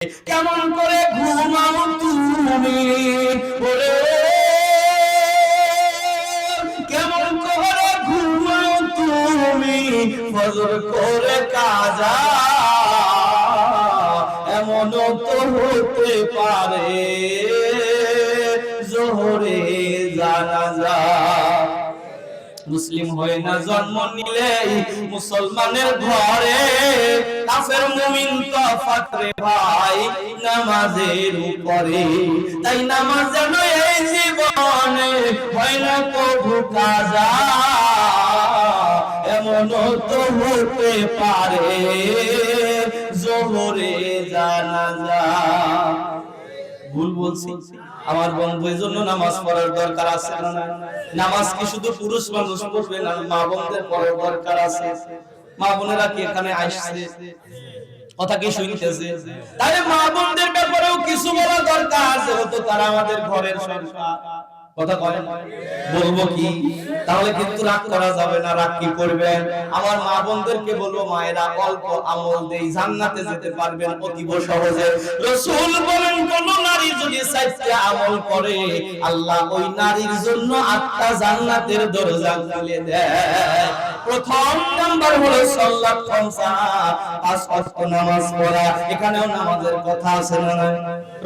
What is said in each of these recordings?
কেমন করে ঘুমাও তুমি ওরে, কেমন করে ঘুমাও তুমি ফজর করে কাজা, এমনও তো হতে পারে জোহরে জানাজা। মুসলিম হয়ে না জন্ম নিলেই মুসলমানের ঘরে, কাফের মুমিন তফাৎ রে ভাই নামাজের উপরে। তাই নামাজ যেন এই জীবনে হয় না কবু কাজা, এমনও তো হতে পারে জোহরে জানাজা। ভুল বলছি? আমার বন্ধু, এই জন্য নামাজ পড়ার দরকার আছে না? নামাজ কি শুধু পুরুষ মানুষ পড়বে না, মা বোনদের পড়ার দরকার আছে। মা বোনেরা কি এখানে আসছে? কথা কি শুনতেছে? তাই মা বোনদের ব্যাপারেও কিছু বলা দরকার আছে, হয়তো তারা আমাদের ঘরের সন্তান। কথা বলেন, বলবো কি? তাহলে কিন্তু রাগ করা যাবে না। রাগ কি করবেন? আমার মা বোনদেরকে বলবো, মায়েরা অল্প আমল দেই জান্নাতে যেতে পারবেন অতীব সহজে। রাসূল বলেন, কোন নারী যদি 4টা আমল করে, আল্লাহ ওই নারীর জন্য 8টা জান্নাতের দরজা খুলে দেয়। প্রথম নাম্বার হলো সালাত খামসা, 5 ওয়াক্ত নামাজ পড়া। এখানেও নামাজের কথা আছে না?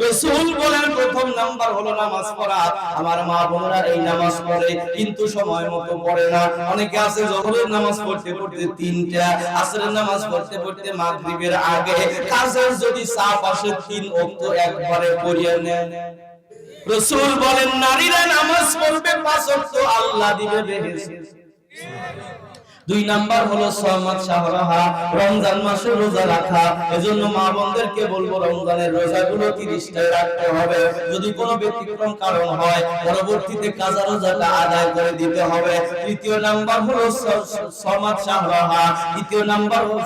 রাসূল বলেন প্রথম নাম্বার হলো নামাজ পড়া। আমার মা বোনেরা এই নামাজ পড়ে কিন্তু সময় মতো পড়ে না। অনেকে আছে যোহরের নামাজ পড়তে পড়তে 3টা, আসরের নামাজ পড়তে পড়তে মাগরিবের আগে, কাজের যদি চাপ আসে 3 ওয়াক্ত একবারে পড়িয়ে নেন। রাসূল বলেন নারীরা নামাজ পড়বে 5 ওয়াক্ত, আল্লাহ দিবে বেহেশত। 2 নাম্বার হলো সামাত শাহরাহা, রমজান মাসে রোজা রাখা। এজন্য মা বোনদেরকে বলবো রমজানের রোজাগুলো 30টায় রাখতে হবে। যদি কোনো ব্যতিক্রম কারণ হয় পরবর্তীতে কাজা রোজাটা আদায় করে দিতে হবে। 3য় নাম্বার হলো সামাত শাহরাহা। 3য় নাম্বার হলো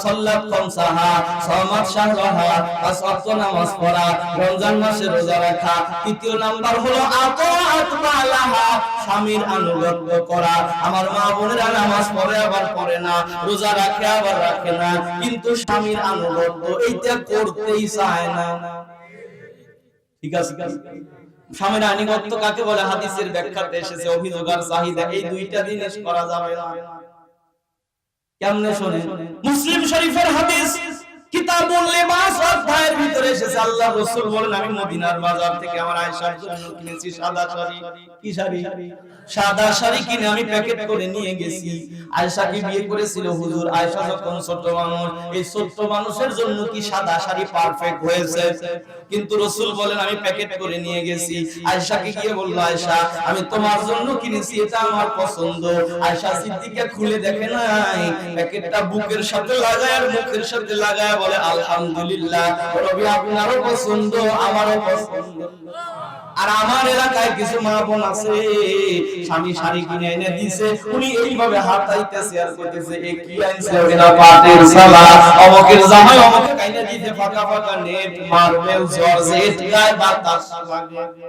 সালাত খামসাহা, সামাত শাহরাহা, 5 ওয়াক্ত নামাজ পড়া, রমজান মাসে রোজা রাখা। 3য় নাম্বার হলো আতাআত মালাহা, স্বামীর আনুগত্য করা। আমার মা বোনেরা নামাজ পড়ে আবার পড়ে না, রোজা রাখে আবার রাখে না, কিন্তু স্বামীর আনুগত্য এইটা করতেই চায় না। ঠিক আছে? স্বামীর আনুগত্য কাকে বলে? হাদিসের ব্যাখ্যাতে এসেছে অভিযোগ আর চাহিদা, এই 2টা জিনিস করা যাবে না। কেমনে শুনেন? মুসলিম শরীফের হাদিস কিতাবুল লিবাস অধ্যায়ের ভিতরে এসেছে, আল্লাহ রাসূল বলেন, আমি মদিনার বাজার থেকে আমার আয়েশার জন্য কিনেছি সাদা শাড়ি। কি শাড়ি? সাদা শাড়ি কিনে আমি প্যাকেট করে নিয়ে গেছি। আয়েশা কি বিয়ে করেছিল হুজুর? আয়েশা যখন ছোট মানুষ, এই ছোট মানুষের জন্য কি সাদা শাড়ি পারফেক্ট হয়েছে? কিন্তু রাসূল বলেন আমি প্যাকেট করে নিয়ে গেছি। আয়েশাকে গিয়ে বলল, আয়েশা আমি তোমার জন্য কিনেছি, এটা আমার পছন্দ। আয়েশা সিদ্দিকা খুলে দেখে নাই, প্যাকেটটা বুকের সাথে লাগায় আর মুখের সাথে লাগায় বলে আলহামদুলিল্লাহ, নবী আপনারও পছন্দ আমারও পছন্দ। আর আমার এলাকায় কিছু মা বোন আছে, স্বামী শাড়ি কিনে এনে দিয়েছে, উনি এইভাবে হাতাইতেছে আর কইতেছে এ কি আনছে? ওনা পাটের সালা, অমকের জামাই অমকে কাইনা দিতে, ফাঁকা ফাঁকা নেট, মার্বেল, জর্জেট, গায়ে বাতাস লাগে।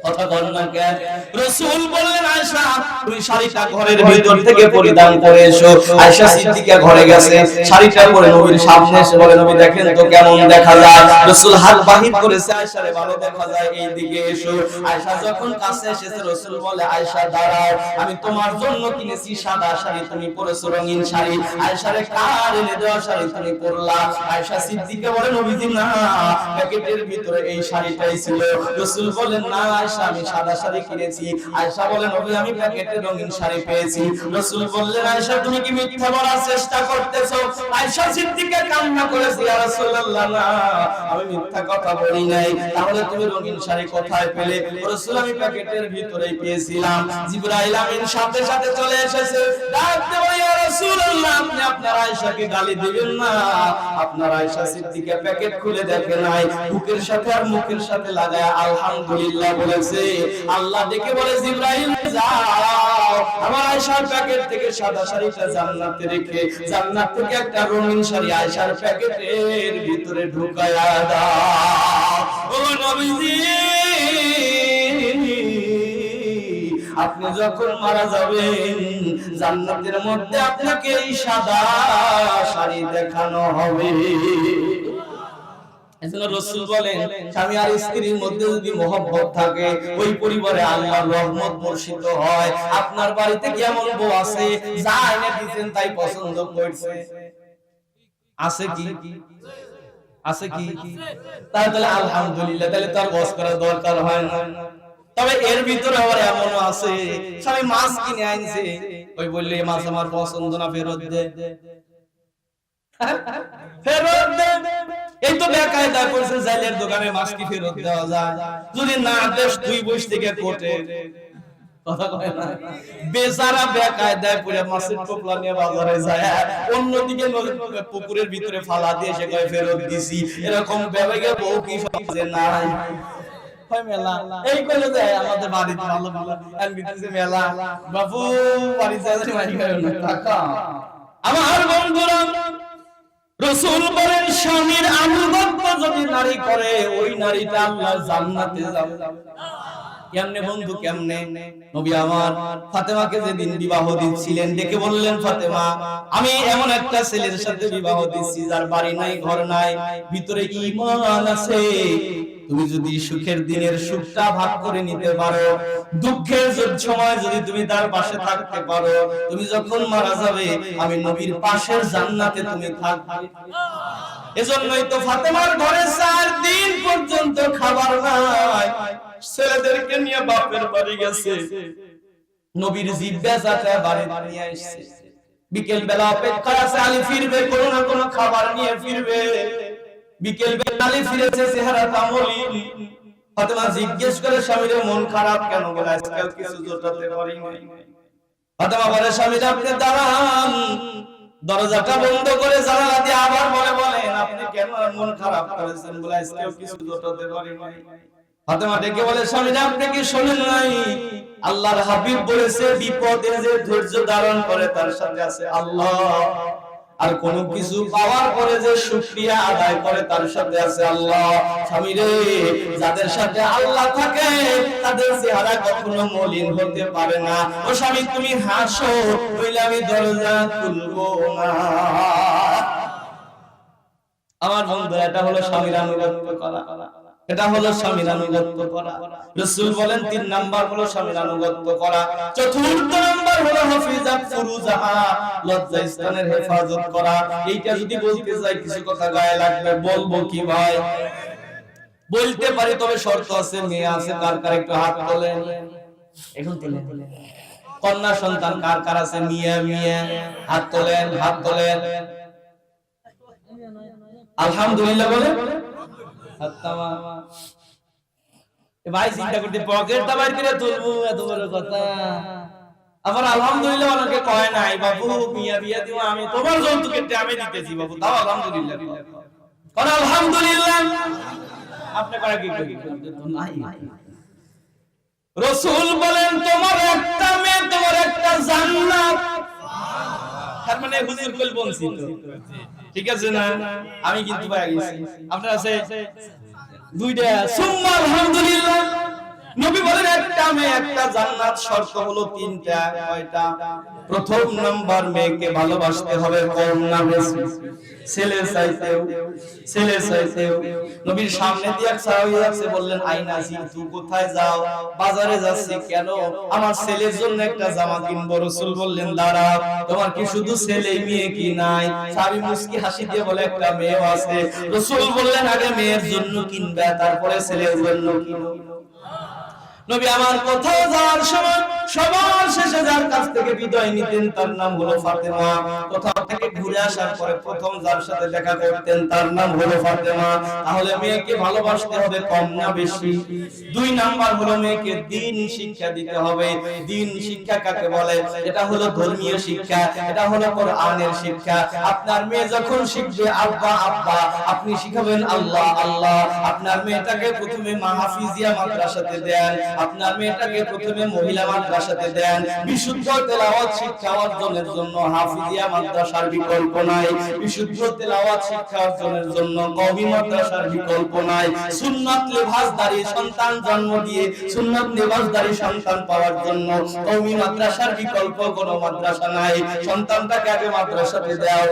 কথা বল না কেন? রাসূল বললেন আয়েশা তুমি শাড়িটা ঘরের ভিতর থেকে পরিধান করে এসো। আয়েশা সিদ্দিকা ঘরে গেছে, শাড়িটা পরে নবীর সামনে এসে বলে, নবী দেখেন তো কেমন দেখা যায়। রাসূল হাত বাহির করেছে, আয়েশারে ভালো দেখা যায়, এই দিকে এসো। আয়েশা যখন কাছে এসেছে, রাসূল বলে আয়েশা দাঁড়াও, আমি তোমার জন্য কিনেছি সাদা শাড়ি, তুমি পরেছো রঙিন শাড়ি। আয়েশারে কার এনে দেওয়া শাড়ি তুমি পরলা? আয়েশা সিদ্দিকা বলে নবীজি না, প্যাকেটের ভিতরে এই শাড়িটাই ছিল। রাসূল বলেন না আমি সাদা শাড়ি কিনেছি। আয়েশা বলেন নবী আমি প্যাকেটে রঙিন শাড়ি পেয়েছি। রাসূল বললেন আয়েশা তুমি কি মিথ্যা বলার চেষ্টা করতেছো? আয়েশা সিদ্দিকা কান্না করেছে, ইয়া রাসূলুল্লাহ না, আমি মিথ্যা কথা বলি নাই। তাহলে তুমি রঙিন শাড়ি কোথায় পেলে? রাসূল আমি প্যাকেটের ভিতরেই পেয়েছিলাম। জিবরাইল আমিন সাথে সাথে চলে এসেছে, ডাক দেও ইয়া রাসূলুল্লাহ আপনি আপনার আয়েশাকে গালি দিবেন না। আপনার আয়েশা সিদ্দিকা প্যাকেট খুলে দেখে নাই, বুকের সাথে আর মুখের সাথে লাগায় আলহামদুলিল্লাহ বলেছে। আল্লাহ ডেকে বলে জিবরাইল যাও আমার আয়েশার প্যাকেট থেকে সাদা শাড়িটা জান্নাতে রেখে জান্নাত থেকে একটা রঙিন শাড়ি আয়েশার প্যাকেটের ভিতরে ঢুকায়া দাও। ও নবীজি আপনি যখন মারা যাবেন জান্নাতের মধ্যে আপনাকে এই সাদা শাড়ি দেখানো হবে। এজন্য রাসূল বলেন স্বামী আর স্ত্রীর মধ্যে যদি মহব্বত থাকে ওই পরিবারে আল্লাহর রহমত বর্ষিত হয়। আপনার বাড়িতে কেমন বউ আছে যা এনে দিবেন তাই পছন্দ করছে, আছে কি? আছে কি? তাহলে আলহামদুলিল্লাহ, তাহলে তার বস করার দরকার হয় না। তবে এর ভিতরে আবার এমনও আছে স্বামী মাছ কিনে আনছে, ওই বললে মাছ আমার পছন্দ না, ফেরত দে, ফেরত দে। এই তো বেকায়দায় পড়ছে, জাইলের দোকানে মাছ কি ফেরত দেওয়া যায়? যদি না দেশ দুই বস থেকে কোটে কথা কয় না, বেচারা বেকায়দায় পড়ে মাছের টোপলা নিয়ে বাজারে যায়, অন্যদিকে পুকুরের ভিতরে ফালা দিয়ে সে কয় ফেরত দিছি। এরকম বেবাইকে বউ কি সমাজে নাই? মেলা এই কইলো যে আমাদের বাড়িতে ভালো ভালো এমবিতে মেলা বাবু বাড়ি যাচ্ছে মারি করে না টাকা। আমার বন্ধুরা, রাসূল বলেন স্বামীর আনুগত্য যদি নারী করে ওই নারীটা আল্লাহর জান্নাতে যাবে। কেমনে বন্ধু, কেমনে? নবী আমার ফাতেমাকে যেদিন বিবাহ দিচ্ছিলেন ডেকে বললেন, ফাতেমা আমি এমন একটা ছেলের সাথে বিবাহ দিচ্ছি যার বাড়ি নাই, ঘর নাই, ভিতরে ঈমান আছে। তুমি যদি সুখের দিনের সুখটা ভাগ করে নিতে পারো, দুঃখের সময় যদি তুমি তার পাশে থাকতে পারো, তুমি যখন মারা যাবে আমি নবীর পাশের জান্নাতে তুমি থাকবে। এজন্যই তো ফাতেমার ঘরে 4 দিন পর্যন্ত খাবার নাই, ছেলেদেরকে নিয়ে বাপের বাড়ি গেছে, নবীর জিহ্বা চাটা বাড়ি নিয়ে আসছে। বিকেল বেলা অপেক্ষা আছে, আলী ফিরবে, কোনো না কোনো খাবার নিয়ে ফিরবে। বিকেল বেলা আলী ফিরেছে, চেহারাটা মলিন। ফাতেমা জিজ্ঞেস করে স্বামীর মন খারাপ কেন? বলে আজকাল কিছু জোটাতে পারি নাই। ফাতেমা বলে স্বামী আপনি দাঁড়ান, দরজাটা বন্ধ করে জানালা দিয়ে আবার বলেন আপনি কেন মন খারাপ করেছেন? বলে আজকাল কিছু জোটাতে পারি নাই। ফাতেমা ডেকে বলে স্বামী আপনি কি শোনেন নাই আল্লাহর হাবিব বলেছে বিপদে যে ধৈর্য ধারণ করে তার সাথে আছে আল্লাহ, আর কোন কিছু পাওয়ার পরে যে শুকরিয়া আদায় করে তার সাথে আছে আল্লাহ। স্বামী রে, যাদের সাথে আল্লাহ থাকে তাদের চেহারা কখনো মলিন হতে পারে না। ও স্বামী তুমি হাসো, নইলে আমি দরজা খুলবো না। আমার বন্ধু, এটা হলো স্বামীর আনুগত্য করা, এটা হলো স্বামীর আনুগত্য করা। রাসূল বলেন 3 নাম্বার হলো স্বামীর আনুগত্য করা। 4th নাম্বার হলো হাফিজাত ফুরুজাহা, লজ্জা স্থানের হেফাজত করা। এইটা যদি বলতে যাই কিছু কথা গায়ে লাগবে, বলবো কি ভাই? বলতে পারি, তবে শর্ত আছে। মেয়ে আছে কার কার একটু হাত তোলেন, এখন তোলেন। কন্যা সন্তান কার কার আছে? মিয়া মিয়া হাত তোলেন, হাত তোলেন। আলহামদুলিল্লাহ বলে ভাই চিন্তা করতে পকেটটা বাইর করে তুলবো, এত বড় কথা। আবার আলহামদুলিল্লাহ অনেকে কয় নাই বাবু মিয়া বিয়া দিব, আমি তোমার যৌতুকেরটা আমি দিতেছি বাবু, দাও আলহামদুলিল্লাহ। কোন আলহামদুলিল্লাহ আপনি করা কি নাই? রাসূল বলেন তোমার একটা মেয়ে, তোমার একটা জান্নাত। তার মানে হুজুর কল বলছি তো, ঠিক আছে না? আমি কিন্তু পাই গেছি, আপনার আছে 2টা। সুম্মা আলহামদুলিল্লাহ। নবী বলেন একটা মেয়ে একটা জান্নাত, শর্ত হলো 3টা। কয়টা? প্রথম নাম্বার, মেয়েকে ভালোবাসতে হবে কম না বেশি, ছেলে চাইতেও, ছেলে চাইতেও। নবীর সামনে দিয়ে এক সাহাবী আছে, বললেন আইনা জি, তুই কোথায় যাও? বাজারে যাচ্ছি। কেন? আমার ছেলের জন্য একটা জামা কিনবো। রাসূল বললেন দাঁড়াও, তোমার কি শুধু ছেলে মেয়ে কি নাই? সাহাবী মুস্কি হাসি দিয়ে বলে একটা মেয়েও আছে। রাসূল বললেন আগে মেয়ের জন্য কিনবে, তারপরে ছেলের জন্য কিনো। নবী আমার কোথাও যাওয়ার সময় সবার শেষে যার কাছ থেকে বিদায় নিতেন তার নাম হলো ফাতেমা। কোথাও থেকে ঘুরে আসার পরে প্রথম যার সাথে দেখা করতেন তার নাম হলো ফাতেমা। তাহলে মেয়েকে ভালোবাসতে হবে কম না বেশি? 2 নাম্বার হলো মেয়েকে দ্বীন শিক্ষা দিতে হবে। দ্বীন শিক্ষা কাকে বলে? এটা হলো ধর্মীয় শিক্ষা, এটা হলো কোরআনের শিক্ষা। আপনার মেয়ে যখন শিখবে আব্বা আব্বা, আপনি শিখাবেন আল্লাহ আল্লাহ। আপনার মেয়েটাকে প্রথমে মাহফিজিয়া মাদ্রাসাতে দেন, আপনার মেয়েটাকে প্রথমে মহিলা মাদ্রাসাতে দেন। বিশুদ্ধ তেলাওয়াত শিক্ষা অর্জনের জন্য হাফিজিয়া মাদ্রাসার বিকল্প নাই, বিশুদ্ধ তেলাওয়াত শিক্ষা অর্জনের জন্য কওমি মাদ্রাসার বিকল্প নাই। সুন্নাত লিবাসদারি সন্তান জন্ম দিয়ে সুন্নাত লিবাসদারি সন্তান পাওয়ার জন্য কওমি মাদ্রাসার বিকল্প কোনো মাদ্রাসা নাই। সন্তানটাকে আগে মাদ্রাসাতে দাও,